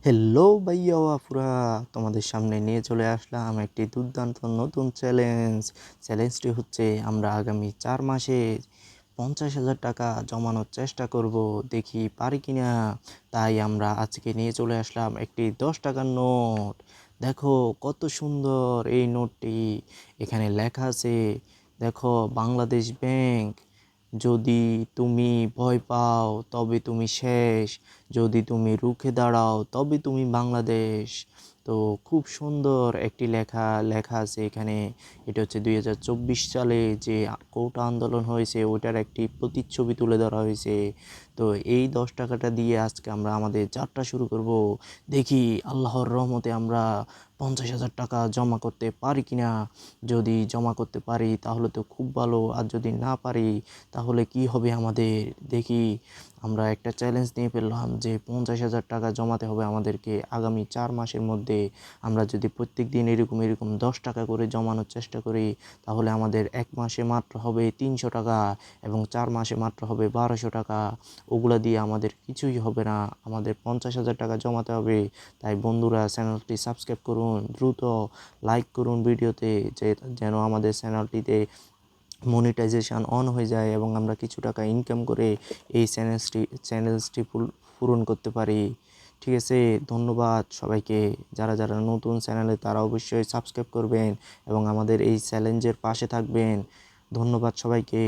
Hello ভাইয়া আপুরা, তোমাদের সামনে নিয়ে চলে আসলাম একটি দুর্দান্ত নতুন চ্যালেঞ্জটি হচ্ছে আমরা আগামী 4 মাসে 50,000 টাকা জমানোর চেষ্টা করব, দেখি পারি কিনা। তাই আমরা আজকে নিয়ে চলে আসলাম একটি 10 টাকার নোট। দেখো কত সুন্দর এই নোটটি। এখানে লেখা আছে, দেখো, বাংলাদেশ ব্যাংক। যদি তুমি ভয় পাও তবে তুমি শেষ, যদি তুমি রুখে দাঁড়াও তবে তুমি বাংলাদেশ। তো খুব সুন্দর একটি লেখা লেখা আছে এখানে। এটা হচ্ছে 2024 সালে যে কোটা আন্দোলন হয়েছে ওইটার একটি প্রতিচ্ছবি তুলে ধরা হয়েছে। তো এই 10 টাকাটা দিয়ে আজকে আমরা আমাদের যাত্রা শুরু করব। দেখি আল্লাহর রহমতে আমরা 50,000 টাকা জমা করতে পারি কিনা। যদি জমা করতে পারি তাহলে তো খুব ভালো, আর যদি না পারি তাহলে কি হবে আমাদের। দেখি, আমরা একটা চ্যালেঞ্জ নিয়ে ফেললাম যে 50,000 টাকা জমাতে হবে আমাদেরকে আগামী 4 মাসের মধ্যে। আমরা যদি প্রত্যেক দিন এরকম এরকম 10 টাকা করে জমানোর চেষ্টা করি তাহলে আমাদের 1 মাসে মাত্র হবে 300 টাকা এবং 4 মাসে মাত্র হবে 1200 টাকা। ওগুলা দিয়ে আমাদের কিছুই হবে না, আমাদের 50,000 টাকা জমাতে হবে। তাই বন্ধুরা, চ্যানেলটি সাবস্ক্রাইব করুন, দ্রুত লাইক করুন ভিডিওতে, যেন আমাদের চ্যানেলটিতে মনিটাইজেশন অন হয়ে যায় এবং আমরা কিছু টাকা ইনকাম করে এই চ্যানেলটি পূরণ করতে পারি। ঠিক আছে, ধন্যবাদ সবাইকে। যারা যারা নতুন চ্যানেলে তারা অবশ্যই সাবস্ক্রাইব করবেন এবং আমাদের এই চ্যালেঞ্জের পাশে থাকবেন। ধন্যবাদ সবাইকে।